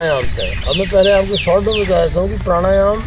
प्राणायाम से अब मैं पहले आपको शॉर्ट में बता देता हूँ कि प्राणायाम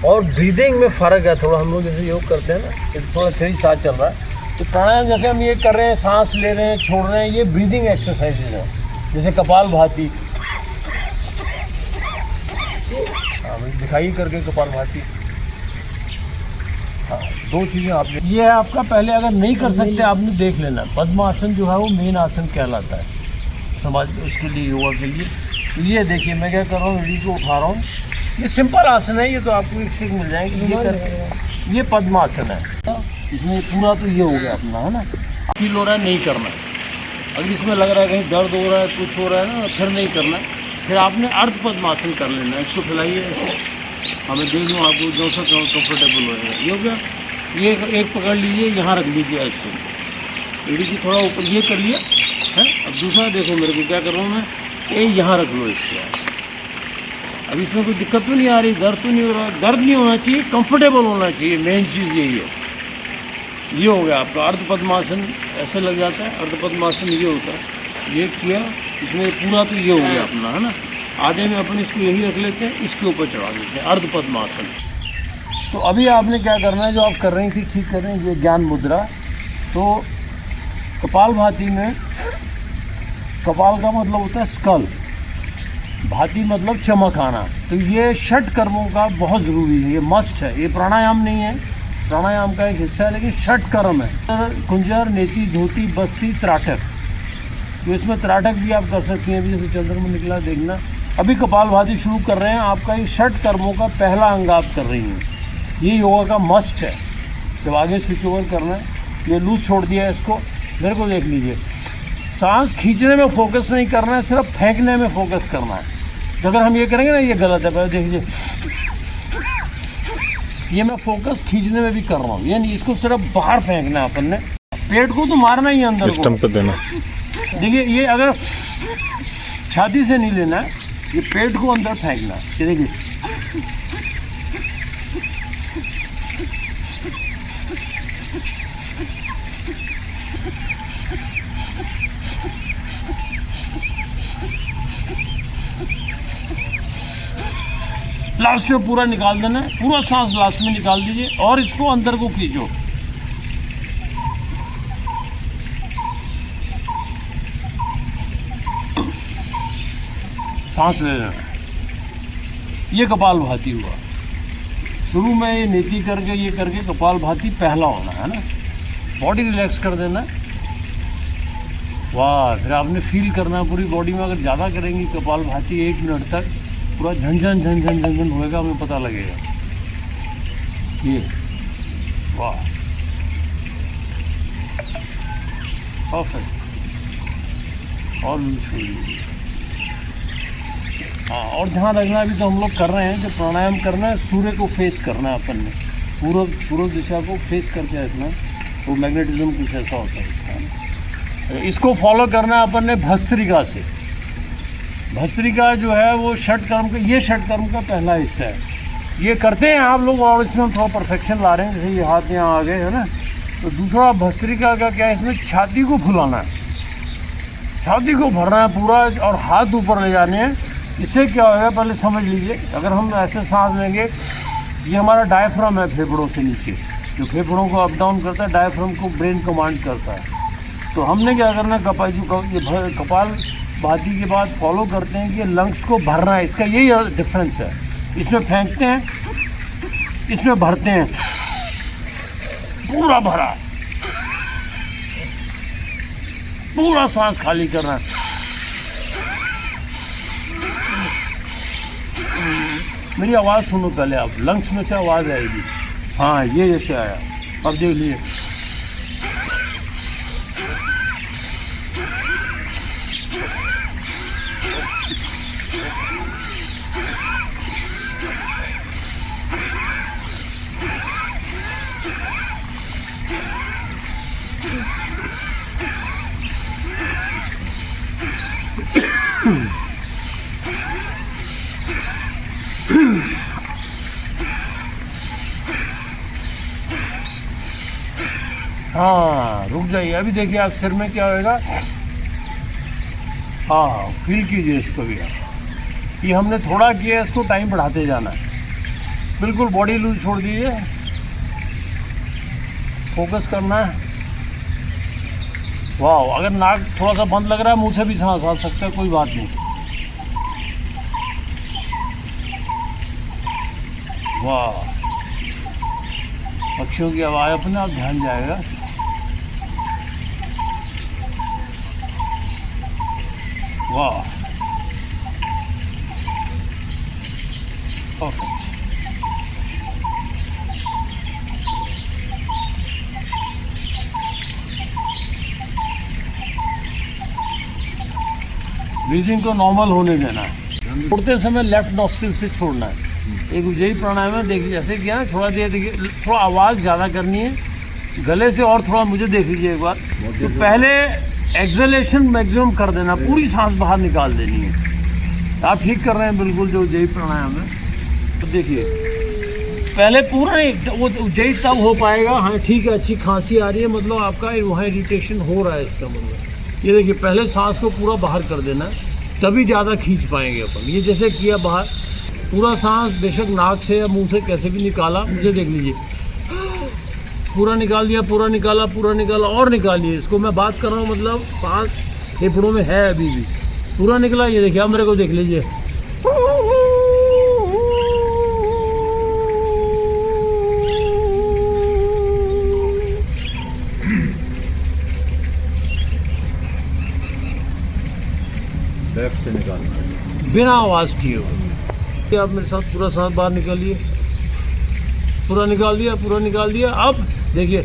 और ब्रीदिंग में फ़र्क है थोड़ा। हम लोग जैसे योग करते हैं ना, तो थोड़ा तेज सांस चल रहा है, तो प्राणायाम जैसे हम ये कर रहे हैं, सांस ले रहे हैं, छोड़ रहे हैं, ये ब्रीदिंग एक्सरसाइजेज हैं, जैसे कपालभाति। हाँ भाई दिखाइए करके कपालभाति। हाँ, दो चीज़ें आपने, ये है आपका, पहले अगर नहीं कर सकते आपने देख लेना, पद्मासन जो है वो मेन आसन कहलाता है समाज उसके लिए, योगा के लिए। तो ये देखिए मैं क्या कर रहा हूँ, रीढ़ को उठा रहा हूँ, ये सिंपल आसन है, ये तो आपको एक सीख मिल जाएगी। ये कर, ये पद्मासन है, इसमें पूरा तो ये हो गया अपना, है ना। फील हो रहा है नहीं करना, अगर इसमें लग रहा है कहीं दर्द हो रहा है, कुछ हो रहा है ना, फिर नहीं करना, फिर आपने अर्ध पद्मासन कर लेना है। इसको फैलाइए ऐसे, हमें देख लूँ आपको जो सा कंफर्टेबल होएगा। ये हो गया, ये एक पकड़ लीजिए, यहाँ रख लीजिए ऐसे, रीढ़ की थोड़ा ऊपर ये करिए, है। अब दूसरा देखो मेरे को क्या कर रहा हूँ मैं, ये यहाँ रख लो इसको। अब इसमें कोई दिक्कत तो नहीं आ रही, दर्द तो नहीं हो रहा, दर्द नहीं होना चाहिए, कंफर्टेबल होना चाहिए, मेन चीज़ यही है। ये हो गया आपका अर्ध पद्मासन, ऐसे लग जाता है अर्ध पद्मासन, ये होता है। ये किया, इसमें पूरा तो ये हो गया अपना, है ना। आधे में अपन इसको यही रख लेते हैं, इसके ऊपर चढ़ा देते हैं, अर्ध पद्मासन। तो अभी आपने क्या करना है, जो आप कर रही थी ठीक कर रहे हैं, ये ज्ञान मुद्रा। तो कपालभाति में, कपाल का मतलब होता है स्कल, भाती मतलब चमक आना। तो ये षट कर्मों का बहुत ज़रूरी है, ये मस्ट है, ये प्राणायाम नहीं है, प्राणायाम का एक हिस्सा है, लेकिन षट कर्म है। कुंजर, नेति, धोती, बस्ती, त्राटक। तो इसमें त्राटक भी आप कर सकती हैं, अभी जैसे चंद्रमा निकला देखना। अभी कपालभाति शुरू कर रहे हैं, आपका ये षट कर्मों का पहला अंग आप कर रही हैं, ये योगा का मस्ट है। जब आगे स्विच ओवर करना है, ये लूज छोड़ दिया है इसको, मेरे को देख लीजिए, सांस खींचने में फोकस नहीं करना है, सिर्फ फेंकने में फोकस करना है। तो अगर हम ये करेंगे ना, ये गलत है, पहले देखिए, ये मैं फोकस खींचने में भी कर रहा हूँ, यानी इसको सिर्फ बाहर फेंकना है अपन ने, पेट को तो मारना ही है अंदर को देना। देखिए ये अगर छाती से नहीं लेना है, ये पेट को अंदर फेंकना है, ये देखिए। लास्ट में पूरा निकाल देना है, पूरा सांस लास्ट में निकाल दीजिए और इसको अंदर को खींचो। सांस ले लेना। ये कपालभाति हुआ। शुरू में ये नीति करके, ये करके कपालभाति पहला होना है ना। बॉडी रिलैक्स कर देना। वाह, फिर आपने फील करना पूरी बॉडी में। अगर ज़्यादा करेंगी कपालभाति 1 मिनट तक, पूरा झंझन झंझन झंझन होएगा, हमें पता लगेगा। ये वाह, परफेक्ट। और छोड़िए। हाँ, और ध्यान रखना, अभी तो हम लोग कर रहे हैं, जब प्राणायाम करना है सूर्य को फेस करना है अपन ने, पूर्व दिशा को फेस करके रखना। वो मैग्नेटिज्म कुछ ऐसा होता है। इसको फॉलो करना है अपन ने भस्त्रिका से। भस्त्रिका जो है वो षट कर्म का, ये षट कर्म का पहला हिस्सा है। ये करते हैं आप लोग, और इसमें हम थोड़ा परफेक्शन ला रहे हैं, जैसे ये हाथ यहाँ आ गए है ना। तो दूसरा भस्त्रिका का क्या है, इसमें छाती को फुलाना है, छाती को भरना है पूरा, और हाथ ऊपर ले जाने हैं। इससे क्या होगा पहले समझ लीजिए। अगर हम ऐसे सांस लेंगे, ये हमारा डायफ्राम है फेफड़ों से नीचे, जो फेफड़ों को अप डाउन करता है, डायफ्राम को ब्रेन कमांड करता है। तो हमने क्या करना है, कपाल भाती के बाद फॉलो करते हैं कि लंग्स को भरना है। इसका यही डिफरेंस है, इसमें फेंकते हैं, इसमें भरते हैं, पूरा भरा, पूरा सांस खाली करना है। मेरी आवाज़ सुनो पहले आप, लंग्स में से आवाज़ आएगी। हाँ, ये जैसे आया, अब देख लीजिए। हाँ, रुक जाइए, अभी देखिए आप सिर में क्या होएगा। हाँ, फील कीजिए इसको भी आप। ये हमने थोड़ा किया, इसको टाइम बढ़ाते जाना है। बिल्कुल बॉडी लूज छोड़ दीजिए, फोकस करना है। वाह, अगर नाक थोड़ा सा बंद लग रहा है, मुंह से भी सांस आ सकता है, कोई बात नहीं। वाह, पक्षियों की आवाज़ अपने आप ध्यान जाएगा। वाह, परफेक्ट। ब्रीदिंग को नॉर्मल होने देना है। उड़ते समय लेफ्ट नॉस्ट्रिल से छोड़ना है। एक यही प्राणायाम है, देखिए जैसे किया ना, थोड़ा देर देखिए, थोड़ा आवाज़ ज़्यादा करनी है गले से, और थोड़ा मुझे देख लीजिए एक बार। तो पहले एक्सलेशन मैक्सिमम कर देना, पूरी सांस बाहर निकाल देनी है। आप ठीक कर रहे हैं बिल्कुल, जो यही प्राणायाम है। तो देखिए पहले पूरा नहीं, वो यही तब हो पाएगा। हाँ ठीक है, अच्छी खांसी आ रही है, मतलब आपका वहाँ इरिटेशन हो रहा है, इसका मतलब ये देखिए पहले सांस को पूरा बाहर कर देना, तभी ज़्यादा खींच पाएंगे अपन। ये जैसे किया बाहर, पूरा सांस बेशक नाक से या मुंह से कैसे भी निकाला, मुझे देख लीजिए, पूरा निकाल दिया, पूरा निकाला, पूरा निकाला, और निकालिए। इसको मैं बात कर रहा हूँ, मतलब सांस फेफड़ों में है अभी भी, पूरा निकला। ये देखिए, अब मेरे को देख लीजिए, लेफ्ट से निकालना बिना आवाज़ किए हो। आप मेरे साथ पूरा सांस बाहर निकालिए, पूरा निकाल दिया, पूरा निकाल दिया। अब देखिए,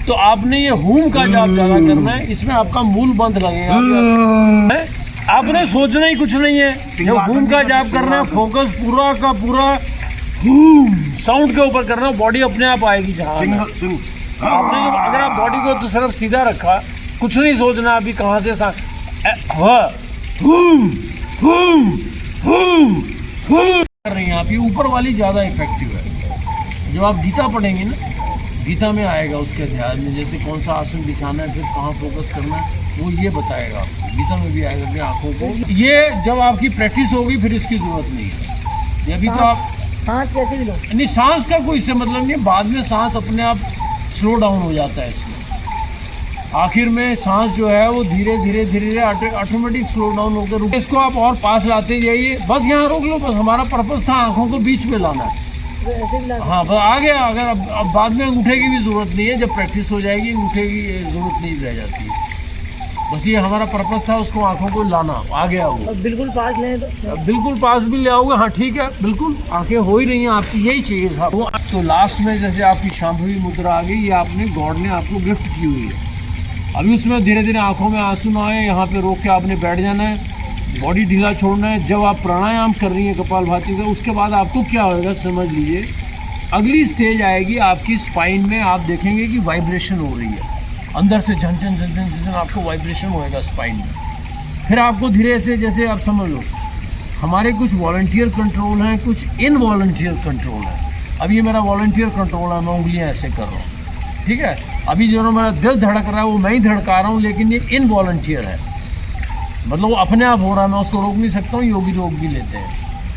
तो आपने ये हूम का जाप ज़्यादा करना है, इसमें आपका मूल बंध लगेगा। आपने सोचना ही कुछ नहीं है, जब हूम का जाप करना है, फोकस पूरा का पूरा हूम साउंड के ऊपर करना है, बॉडी अपने आप आएगी जहाँ। आपने अगर आप बॉडी को तो सिर्फ सीधा रखा, कुछ नहीं सोचना अभी कहाँ से कर रही हैं आप, ये ऊपर वाली ज़्यादा इफेक्टिव है। जब आप गीता पढ़ेंगे ना, गीता में आएगा उसके ध्यान में, जैसे कौन सा आसन बिछाना है, फिर कहाँ फोकस करना है, वो ये बताएगा आपको। गीता में भी आएगा अपनी आँखों को। ये जब आपकी प्रैक्टिस होगी, फिर इसकी जरूरत नहीं है। ये अभी तो आप सांस कैसे भी लो, नहीं, सांस का कोई इससे मतलब नहीं है, बाद में सांस अपने आप स्लो डाउन हो जाता है इसमें। आखिर में सांस जो है वो धीरे धीरे धीरे धीरे ऑटोमेटिक स्लो डाउन होकर रुके। इसको आप और पास लाते जाइए, बस यहाँ रोक लो। बस हमारा पर्पस था आँखों को बीच में लाना। हाँ, बस आ गया। अगर अब बाद में अंगूठे की भी ज़रूरत नहीं है, जब प्रैक्टिस हो जाएगी अंगूठे की ज़रूरत नहीं रह जाती है। बस ये हमारा पर्पस था, उसको आँखों को लाना। आ गया वो, बिल्कुल पास लें तो बिल्कुल पास भी ले आओगे। हाँ ठीक है, बिल्कुल आंखें हो ही रही हैं आपकी, यही चाहिए था वो। तो लास्ट में जैसे आपकी शांभवी मुद्रा आ गई, ये आपने गॉड ने आपको गिफ्ट की हुई है। अभी उसमें धीरे धीरे आंखों में आंसू ना आए, यहाँ पे रोक के आपने बैठ जाना है, बॉडी ढीला छोड़ना है। जब आप प्राणायाम कर रही हैं कपालभाति का, उसके बाद आपको क्या होगा समझ लीजिए, अगली स्टेज आएगी आपकी स्पाइन में। आप देखेंगे कि वाइब्रेशन हो रही है अंदर से, झन झन झन झन झन आपको वाइब्रेशन होएगा स्पाइन में। फिर आपको धीरे से, जैसे आप समझ लो, हमारे कुछ वॉलंटियर कंट्रोल हैं, कुछ इनवॉलंटियर कंट्रोल है। अब ये मेरा वॉलंटियर कंट्रोल है, मैं उंगलियाँ ऐसे कर रहा हूँ, ठीक है। अभी जो मेरा दिल धड़क रहा है वो मैं ही धड़का रहा हूँ, लेकिन ये इनवॉलंटियर है, मतलब वो अपने आप हो रहा है, मैं उसको रोक नहीं सकता हूँ। योगी रोक भी लेते हैं।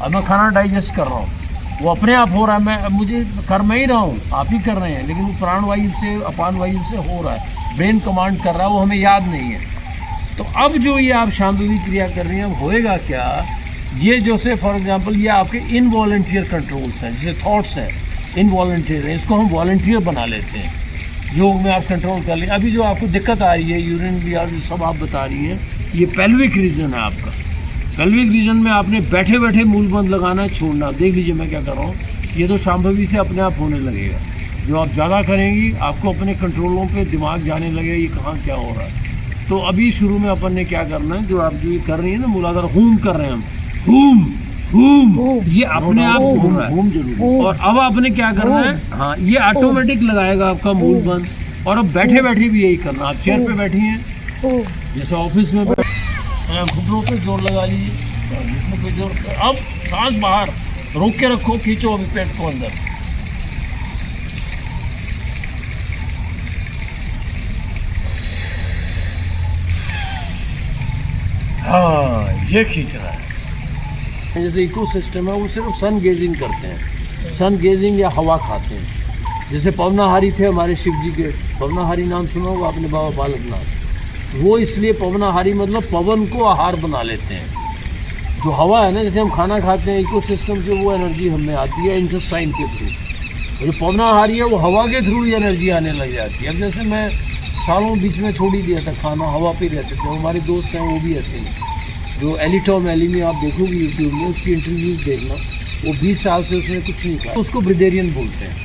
अब मैं खाना डाइजेस्ट कर रहा हूँ, वो अपने आप हो रहा है, मैं मुझे कर मैं ही रहा हूँ, आप ही कर रहे हैं, लेकिन वो प्राण वायु से, अपान वायु से हो रहा है, ब्रेन कमांड कर रहा है, वो हमें याद नहीं है। तो अब जो ये आप शांभवी क्रिया कर रही हैं, अब होएगा क्या, ये जो से फॉर एग्जांपल ये आपके इनवॉलंटियर कंट्रोल्स हैं, जैसे थॉट्स हैं इनवॉलंटियर हैं, इसको हम वॉलंटियर बना लेते हैं, योग में आप कंट्रोल कर लें। अभी जो आपको दिक्कत आ रही है, यूरिन भी और सब आप बता रही हैं, ये पेल्विक रीजन है आपका। पेल्विक रीजन में आपने बैठे बैठे मूलबंध लगाना है, छोड़ना। देख लीजिए मैं क्या कर रहा हूँ, ये तो शांभवी से अपने आप होने लगेगा। जो आप ज़्यादा करेंगी, आपको अपने कंट्रोलों पे दिमाग जाने लगेगा, ये कहाँ क्या हो रहा है। तो अभी शुरू में अपन ने क्या करना है, जो आप जो कर रही है ना मूलाधार, हूम कर रहे हैं हम, हूम ये अपने आप घूम रहा है। और अब आपने क्या करना है, हाँ ये ऑटोमेटिक लगाएगा आपका मूल बंद। और अब बैठे बैठे भी यही करना। आप चेयर पे बैठी हैं, जैसे ऑफिस में घुटनों पे जोर लगा लीजिए, घुटनों पे जोर। अब सांस बाहर रोक के रखो, खींचो अभी पेट को अंदर। हाँ ये खींच रहा है। जैसे इकोसिस्टम है वो सिर्फ सन गेजिंग करते हैं, सन गेजिंग या हवा खाते हैं। जैसे पवनाहारी थे हमारे शिव जी के, पवनाहारी नाम सुना होगा आपने, बाबा बालकनाथ। वो इसलिए पवनाहारी मतलब पवन को आहार बना लेते हैं। जो हवा है ना, जैसे हम खाना खाते हैं इकोसिस्टम से, वो एनर्जी हमें आती है इंटेस्टाइन के थ्रू। और जो पवनाहारी है वो हवा के थ्रू ही एनर्जी आने लग जाती है। अब जैसे मैं सालों बीच में छोड़ ही दिया था खाना, हवा पे रहते थे। हमारे दोस्त हैं वो भी ऐसे हैं, जो एलिटॉम एलिमी आप देखोगे यूट्यूब में, उसकी इंटरव्यूज देखना। वो 20 साल से उसने कुछ नहीं खाया। उसको ब्रिदेरियन बोलते हैं।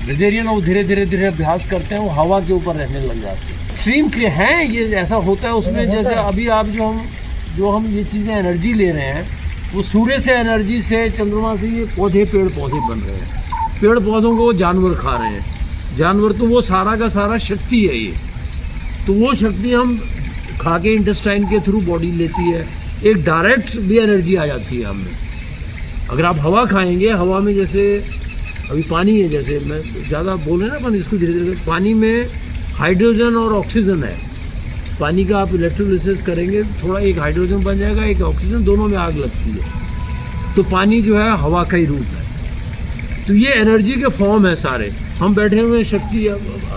ब्रिदेरियन वो धीरे धीरे धीरे अभ्यास करते हैं, वो हवा के ऊपर रहने लग जाते हैं। एक्सट्रीम के हैं ये, ऐसा होता है उसमें। जैसे अभी आप जो हम ये चीज़ें एनर्जी ले रहे हैं, वो सूर्य से एनर्जी से, चंद्रमा से, ये पौधे पेड़ पौधे बन रहे हैं। पेड़ पौधों को जानवर खा रहे हैं। जानवर तो वो सारा का सारा शक्ति है ये। तो वो शक्ति हम खा के इंटेस्टाइन के थ्रू बॉडी लेती है। एक डायरेक्ट भी एनर्जी आ जाती है हमें। अगर आप हवा खाएंगे, हवा में जैसे अभी पानी है, जैसे मैं ज़्यादा बोल रहे ना अपन इसको धीरे धीरे, पानी में हाइड्रोजन और ऑक्सीजन है। पानी का आप इलेक्ट्रोलिसिस करेंगे, थोड़ा एक हाइड्रोजन बन जाएगा, एक ऑक्सीजन, दोनों में आग लगती है। तो पानी जो है हवा का ही रूप है। तो ये एनर्जी के फॉर्म है सारे। हम बैठे हुए शक्ति,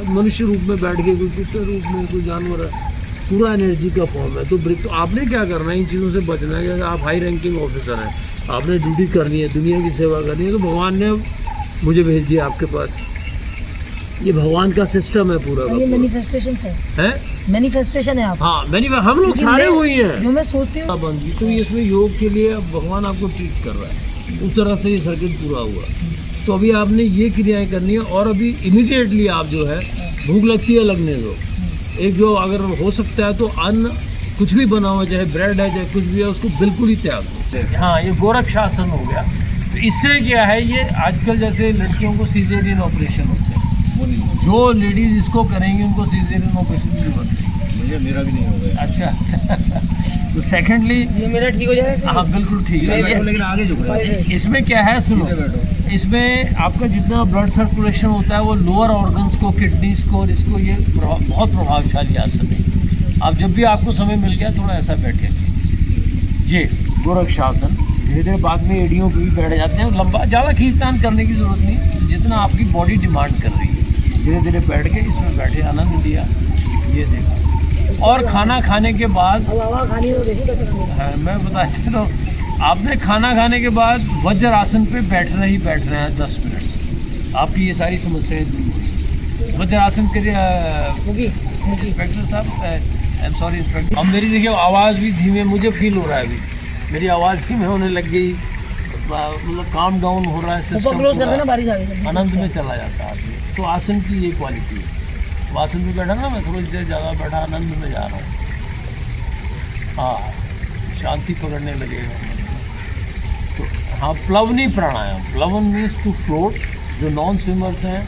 मनुष्य रूप में बैठ के, कोई कुत्ते रूप में, कोई जानवर है, पूरा एनर्जी का फॉर्म है। तो आपने क्या करना है, इन चीज़ों से बचना है। जैसे आप हाई रैंकिंग ऑफिसर हैं, आपने ड्यूटी करनी है, दुनिया की सेवा करनी है, तो भगवान ने मुझे भेज दिया आपके पास। ये भगवान का सिस्टम है पूरा का। ये मैनिफेस्टेशन है, मैनिफेस्टेशन है आप। हाँ हम लोग सारे हुई हैं जो मैं सोचती हूँ। तो इसमें योग के लिए अब भगवान आपको ट्रीट कर रहा है, उस तरह से ये सर्किट पूरा हुआ। तो अभी आपने ये क्रियाएं करनी है। और अभी इमीडिएटली आप जो है, भूख लगती है लगने दो। एक जो अगर हो सकता है तो अन्न कुछ भी बना हुआ, चाहे ब्रेड है चाहे कुछ भी है, उसको बिल्कुल ही त्याग दो। हाँ ये गोरक्षासन हो गया। तो इससे क्या है, ये आजकल जैसे लड़कियों को सीजेरियन ऑपरेशन होते हैं, जो लेडीज इसको करेंगी उनको सीजेरियन ऑपरेशन की जरूरत नहीं। मेरा भी नहीं हो गया। अच्छा तो सेकेंडली ये मेरा ठीक हो जाएगा। हाँ बिल्कुल ठीक है। लेकिन आगे झुक रहा है। इसमें क्या है, सुनो, इसमें आपका जितना ब्लड सर्कुलेशन होता है वो लोअर ऑर्गन्स को, किडनीज को, इसको ये बहुत प्रभावशाली आसन है। आप जब भी आपको समय मिल गया थोड़ा ऐसा बैठे, ये गोरक्षासन। धीरे धीरे बाद में एड़ियों पे भी बैठ जाते हैं। लंबा ज़्यादा खींचतान करने की ज़रूरत नहीं, जितना आपकी बॉडी डिमांड कर रही है। धीरे धीरे बैठ के इसमें बैठे, आनंद लिया, ये देखा। और खाना खाने के बाद, अब हवा खानी हो, देखिए कैसे खानी है। मैं बताती तो, आपने खाना खाने के बाद वज्र आसन पे बैठना ही बैठना है 10 मिनट। आपकी ये सारी समस्याएं दूर होगी। वज्र आसन के लिए इंस्पेक्टर साहब, आई एम सॉरी इंस्पेक्टर। अब मेरी देखिए आवाज़ भी धीमे मुझे फील हो रहा है। अभी मेरी आवाज़ धीमे होने लग गई, मतलब काम डाउन हो रहा है ऊपर क्लोज कर देना, बारिश आ गई। आनंद में चला जाता है आदमी। तो आसन की ये क्वालिटी है। आसन में बैठा ना, मैं थोड़ी देर ज़्यादा बैठा, आनंद में जा रहा हूँ। हाँ शांति पकड़ने लगेगा। तो हाँ प्लवनी प्राणायाम, प्लवन मीन्स टू फ्लोट। जो नॉन स्विमर्स हैं,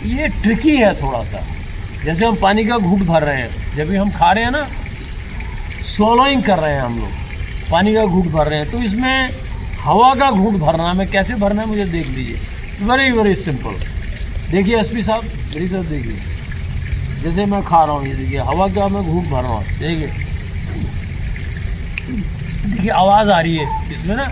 ये ट्रिकी है थोड़ा सा। जैसे हम पानी का घूंट भर रहे हैं, जब भी हम खा रहे हैं ना, swallowing कर रहे हैं हम लोग, पानी का घूंट भर रहे हैं। तो इसमें हवा का घूंट भरना में कैसे भरना है मुझे देख लीजिए। Very simple. देखिए एसपी साहब, मेरी तरफ देखिए। जैसे मैं खा रहा हूँ, ये देखिए हवा का मैं घूंट भर रहा हूँ। देखिए आवाज़ आ रही है इसमें ना,